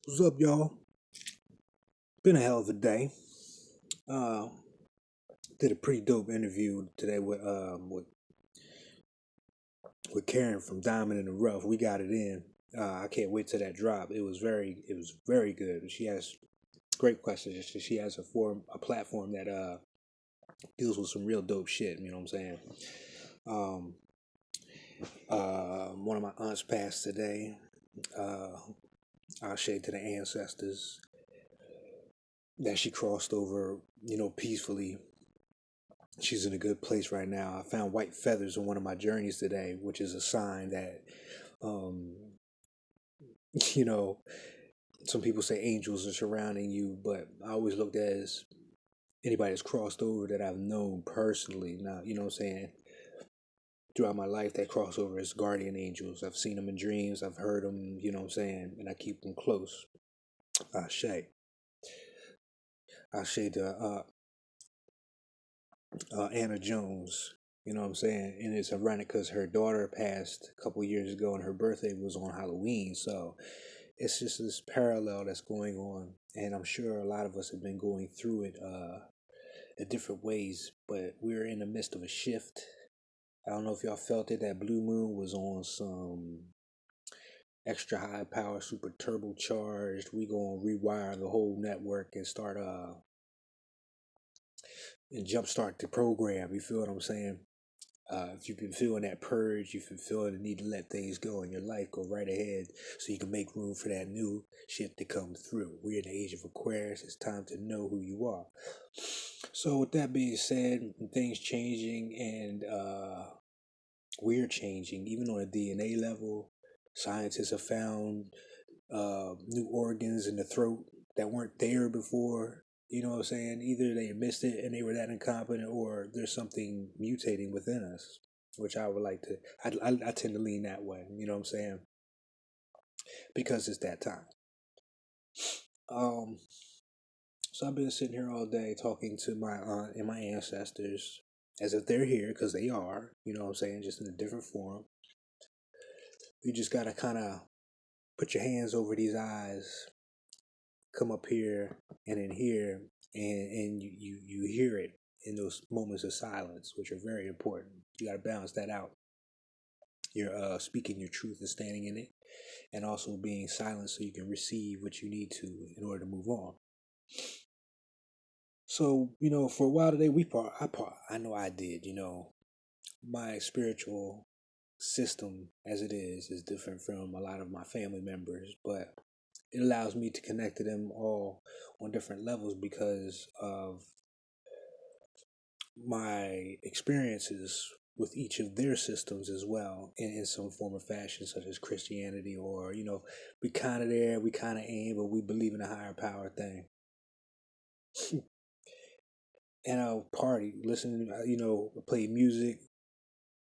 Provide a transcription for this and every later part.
What's up, y'all? Been a hell of a day. Uh, did a pretty dope interview today with Karen from Diamond in the Rough. We got it in. I can't wait till that drop. It was very good. She has great questions. She has a platform that deals with some real dope shit. You know what I'm saying? Um, one of my aunts passed today. Uh, I'll shade to the ancestors that she crossed over, peacefully. She's in a good place right now. I found white feathers on one of my journeys today, which is a sign that, um, you know, some people say angels are surrounding you, but I always looked at it as anybody that's crossed over that I've known personally. Now, you know what I'm saying? Throughout my life, that crossover is guardian angels. I've seen them in dreams, I've heard them, you know what I'm saying? And I keep them close. Ashe. Ashe to Anna Jones. You know what I'm saying? And it's ironic because her daughter passed a couple years ago and her birthday was on Halloween. So it's just this parallel that's going on. And I'm sure a lot of us have been going through it in different ways, but we're in the midst of a shift. I don't know if y'all felt it. That blue moon was on some extra high power, super turbocharged. We gonna rewire the whole network and start and jumpstart the program. You feel what I'm saying? If you've been feeling that purge, you've been feeling the need to let things go in your life, go right ahead so you can make room for that new shit to come through. We're in the age of Aquarius. It's time to know who you are. So, with that being said, things changing and we're changing, even on a DNA level. Scientists have found new organs in the throat that weren't there before. You know what I'm saying? Either they missed it and they were that incompetent, or there's something mutating within us, which I would like to. I tend to lean that way. You know what I'm saying? Because it's that time. Um, so I've been sitting here all day talking to my aunt and my ancestors as if they're here because they are. You know what I'm saying? Just in a different form. You just gotta kind of put your hands over these eyes, come up here and in here, and you hear it in those moments of silence, which are very important. You got to balance that out. You're speaking your truth and standing in it, and also being silent so you can receive what you need to in order to move on. So for a while today, I know I did. My spiritual system as it is different from a lot of my family members, but it allows me to connect to them all on different levels because of my experiences with each of their systems as well in some form or fashion, such as Christianity, or we kind of there, we kind of ain't, but we believe in a higher power thing. And I'll party, listen, play music,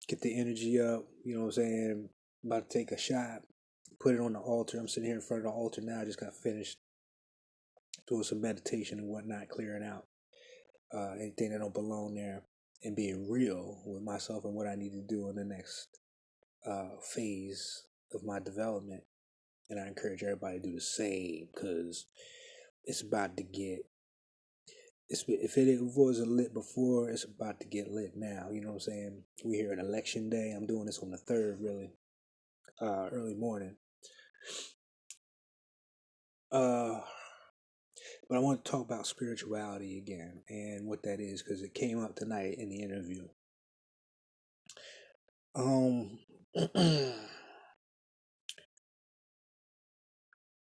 get the energy up, you know what I'm saying? About to take a shot, put it on the altar. I'm sitting here in front of the altar now. I just got finished doing some meditation and whatnot, clearing out anything that don't belong there, and being real with myself and what I need to do in the next phase of my development. And I encourage everybody to do the same because it's about to get. If it wasn't lit before, it's about to get lit now. You know what I'm saying? We here at election day. I'm doing this on the 3rd, really, early morning. But I want to talk about spirituality again and what that is because it came up tonight in the interview.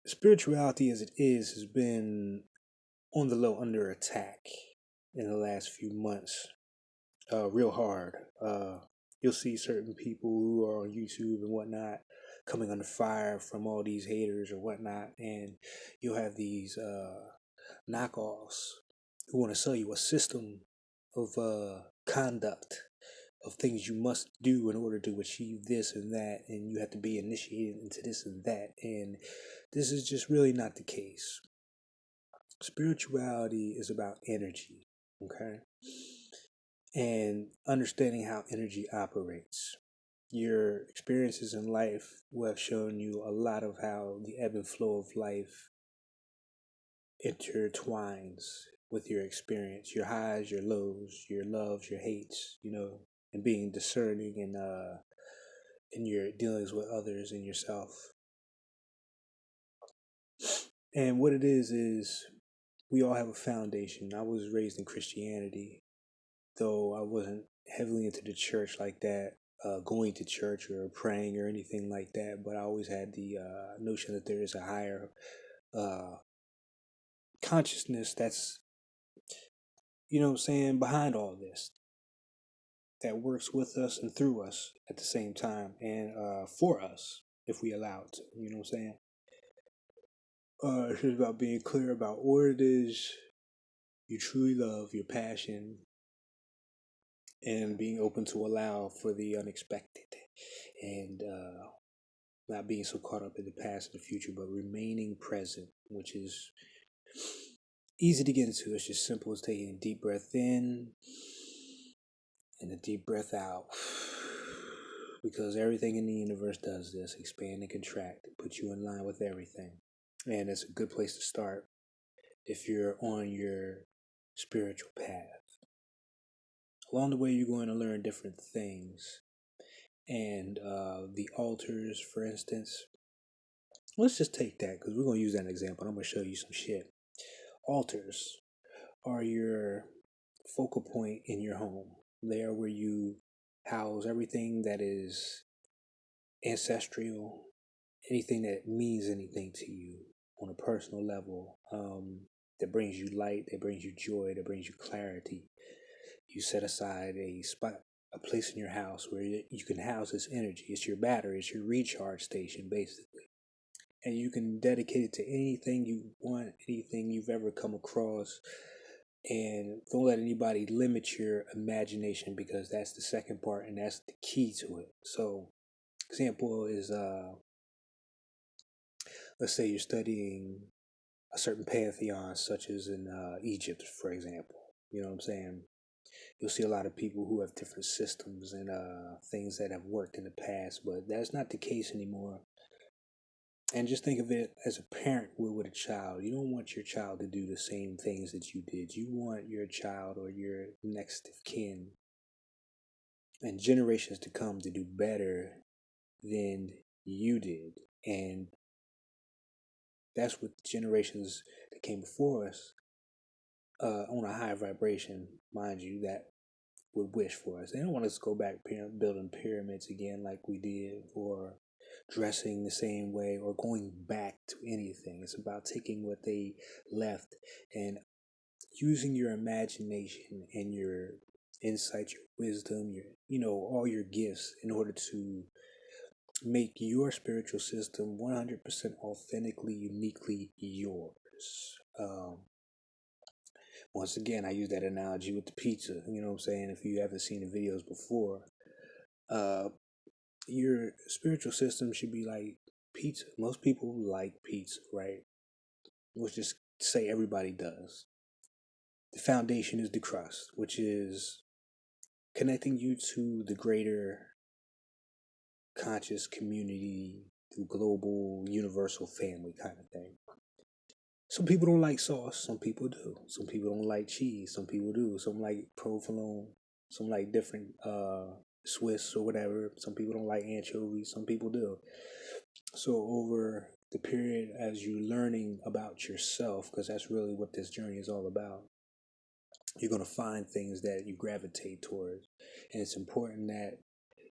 Spirituality as it is has been on the low, under attack in the last few months, real hard. You'll see certain people who are on YouTube and whatnot coming under fire from all these haters or whatnot, and you'll have these knockoffs who want to sell you a system of conduct, of things you must do in order to achieve this and that, and you have to be initiated into this and that, and this is just really not the case. Spirituality is about energy, okay? And understanding how energy operates. Your experiences in life will have shown you a lot of how the ebb and flow of life intertwines with your experience, your highs, your lows, your loves, your hates, and being discerning in your dealings with others and yourself. And what it is we all have a foundation. I was raised in Christianity, though I wasn't heavily into the church like that, going to church or praying or anything like that. But I always had the notion that there is a higher uh, consciousness that's, behind all this, that works with us and through us at the same time, and for us if we allow it to. You know what I'm saying? It's just about being clear about what it is you truly love, your passion, and being open to allow for the unexpected, and not being so caught up in the past and the future, but remaining present, which is easy to get into. It's just simple as taking a deep breath in and a deep breath out. Because everything in the universe does this: expand and contract, put you in line with everything. And it's a good place to start if you're on your spiritual path. Along the way, you're going to learn different things. And the altars, for instance, let's just take that because we're going to use that as an example. I'm going to show you some shit. Altars are your focal point in your home. They are where you house everything that is ancestral, anything that means anything to you on a personal level, that brings you light, that brings you joy, that brings you clarity. You set aside a spot, a place in your house where you can house this energy. It's your battery, it's your recharge station, basically. And you can dedicate it to anything you want, anything you've ever come across. And don't let anybody limit your imagination, because that's the second part and that's the key to it. So, example is, let's say you're studying a certain pantheon, such as in Egypt, for example. You know what I'm saying? You'll see a lot of people who have different systems and things that have worked in the past, but that's not the case anymore. And just think of it as a parent would with a child. You don't want your child to do the same things that you did. You want your child or your next of kin and generations to come to do better than you did. And that's what generations that came before us, on a high vibration, mind you, that would wish for us. They don't want us to go back building pyramids again like we did, or dressing the same way, or going back to anything. It's about taking what they left and using your imagination and your insight, your wisdom, all your gifts in order to make your spiritual system 100% authentically, uniquely yours. Once again, I use that analogy with the pizza. You know what I'm saying? If you haven't seen the videos before, your spiritual system should be like pizza. Most people like pizza, right? Let's just say everybody does. The foundation is the crust, which is connecting you to the greater conscious community, the global universal family kind of thing. Some people don't like sauce, some people do. Some people don't like cheese, some people do. Some like provolone, some like different Swiss or whatever. Some people don't like anchovies, some people do. So over the period as you're learning about yourself, because that's really what this journey is all about, you're going to find things that you gravitate towards. And it's important that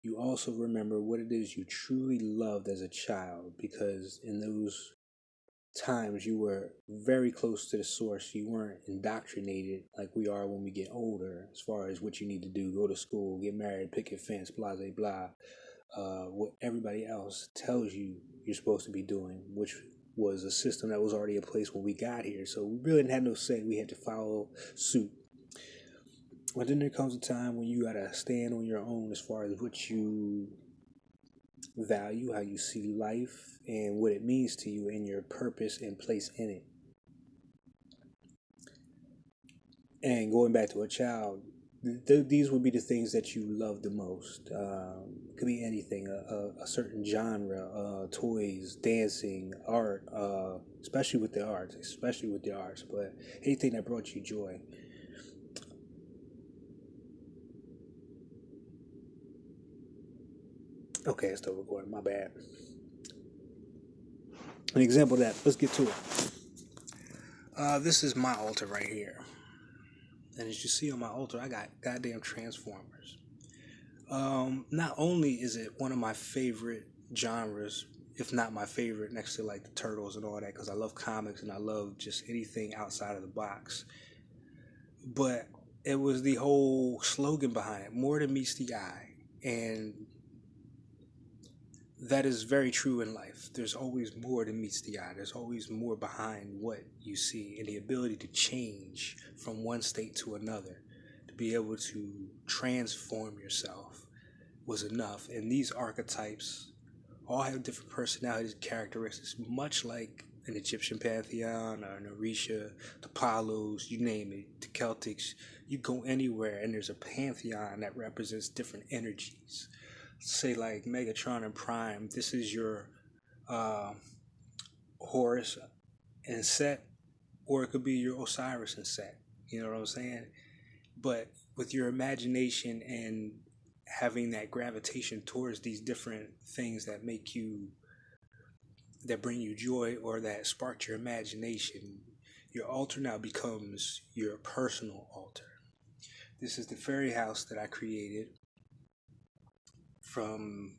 you also remember what it is you truly loved as a child, because in those times you were very close to the source. You weren't indoctrinated like we are when we get older, as far as what you need to do: go to school, get married, picket fence, blah blah blah. What everybody else tells you you're supposed to be doing, which was a system that was already in place when we got here. So we really didn't have no say. We had to follow suit. But then there comes a time when you gotta stand on your own as far as what you value, how you see life, and what it means to you, and your purpose and place in it. And going back to a child, these would be the things that you love the most. It could be anything, a certain genre, toys, dancing, art, especially with the arts, but anything that brought you joy. Okay, it's still recording. My bad. An example of that. Let's get to it. This is my altar right here, and as you see on my altar, I got goddamn Transformers. Not only is it one of my favorite genres, if not my favorite, next to like the Turtles and all that, because I love comics and I love just anything outside of the box, but it was the whole slogan behind it: more than meets the eye. And that is very true in life. There's always more than meets the eye. There's always more behind what you see, and the ability to change from one state to another, to be able to transform yourself was enough. And these archetypes all have different personalities and characteristics, much like an Egyptian pantheon or an Orisha, the Palos, you name it, the Celtics. You go anywhere and there's a pantheon that represents different energies. Say like Megatron and Prime, this is your uh, Horus and Set, or it could be your Osiris and Set. You know what I'm saying? But with your imagination and having that gravitation towards these different things that make you, that bring you joy or that spark your imagination, your altar now becomes your personal altar. This is the fairy house that I created from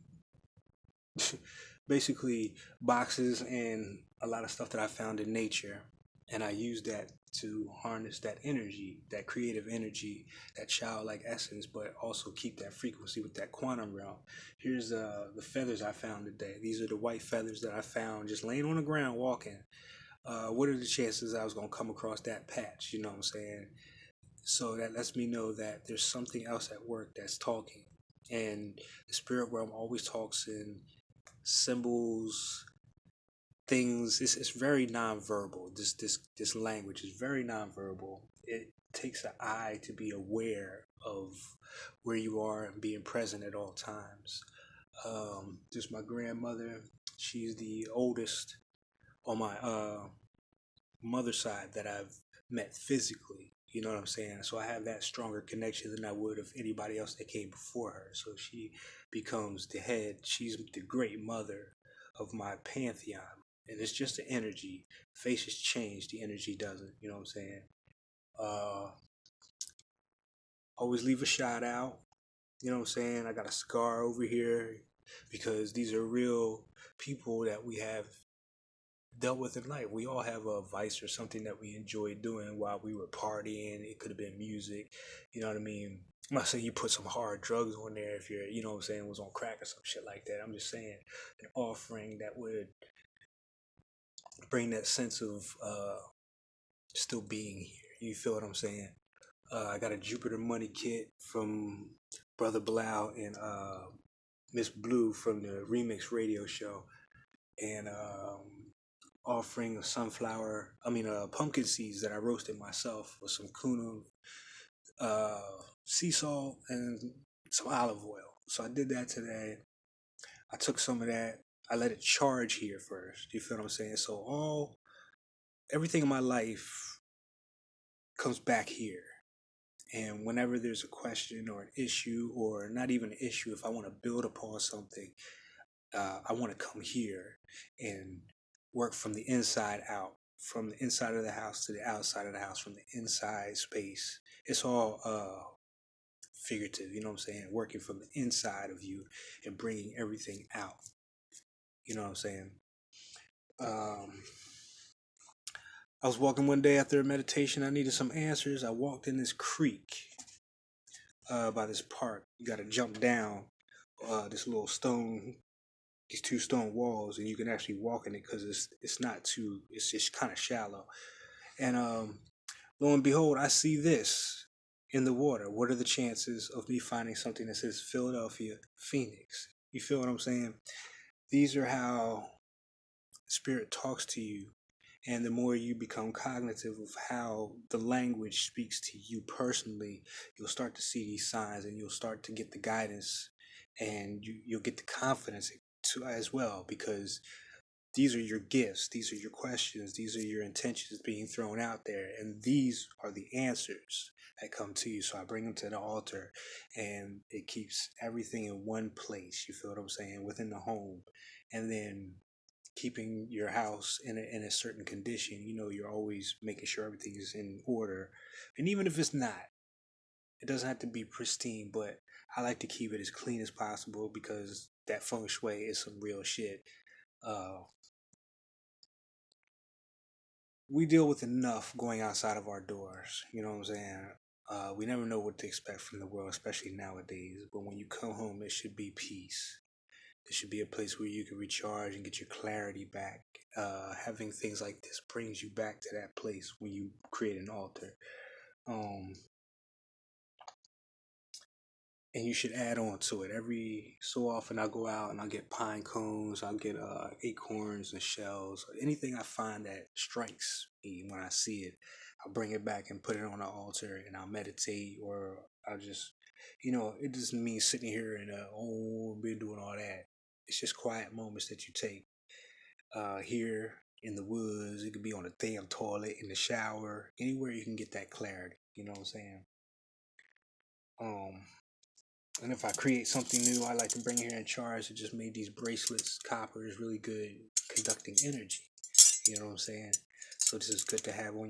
basically boxes and a lot of stuff that I found in nature. And I use that to harness that energy, that creative energy, that childlike essence, but also keep that frequency with that quantum realm. Here's the feathers I found today. These are the white feathers that I found just laying on the ground walking. What are the chances I was going to come across that patch? You know what I'm saying? So that lets me know that there's something else at work that's talking. And the spirit realm always talks in symbols, things. It's very nonverbal. This language is very nonverbal. It takes an eye to be aware of where you are and being present at all times. Just my grandmother. She's the oldest on my mother's side that I've met physically. You know what I'm saying? So I have that stronger connection than I would of anybody else that came before her. So she becomes the head. She's the great mother of my pantheon. And it's just the energy. Faces change, the energy doesn't. You know what I'm saying? Uh, Always leave a shout out. You know what I'm saying? I got a scar over here because these are real people that we have dealt with in life. We all have a vice or something that we enjoyed doing while we were partying. It could have been music. You know what I mean? I'm not saying you put some hard drugs on there if you're, you know what I'm saying, was on crack or some shit like that. I'm just saying an offering that would bring that sense of still being here. You feel what I'm saying? I got a Jupiter Money kit from Brother Blau and Miss Blue from the Remix Radio Show. And offering of pumpkin seeds that I roasted myself with some kunum, sea salt, and some olive oil. So I did that today. I took some of that. I let it charge here first. You feel what I'm saying? So everything in my life comes back here. And whenever there's a question or an issue, or not even an issue, if I want to build upon something, I want to come here and work from the inside out, from the inside of the house to the outside of the house, from the inside space. It's all figurative, you know what I'm saying? Working from the inside of you and bringing everything out. You know what I'm saying? I was walking one day after a meditation. I needed some answers. I walked in this creek by this park. You got to jump down this little stone, these two stone walls, and you can actually walk in it because it's not too, it's just kind of shallow. And lo and behold, I see this in the water. What are the chances of me finding something that says Philadelphia Phoenix? You feel what I'm saying? These are how spirit talks to you And the more you become cognitive of how the language speaks to you personally, you'll start to see these signs, and you'll start to get the guidance, and you'll get the confidence to as well, because these are your gifts, these are your questions, these are your intentions being thrown out there, and these are the answers that come to you. So I bring them to the altar, and it keeps everything in one place, you feel what I'm saying, within the home. And then keeping your house in a certain condition, you're always making sure everything is in order. And even if it's not, it doesn't have to be pristine, but I like to keep it as clean as possible, because that feng shui is some real shit. uh, we deal with enough going outside of our doors. You know what I'm saying? We never know what to expect from the world, especially nowadays. But when you come home, it should be peace. It should be a place where you can recharge and get your clarity back. Having things like this brings you back to that place when you create an altar. Um, and you should add on to it. Every so often, I go out and I'll get pine cones, I'll get acorns and shells, anything I find that strikes me when I see it. I'll bring it back and put it on the altar, and I'll meditate, or I'll just, it doesn't mean sitting here and oh, been doing all that. It's just quiet moments that you take here in the woods. It could be on a damn toilet, in the shower, anywhere you can get that clarity. You know what I'm saying? Um, And if I create something new, I like to bring it here in charge. I just made these bracelets. Copper is really good conducting energy. You know what I'm saying? So this is good to have on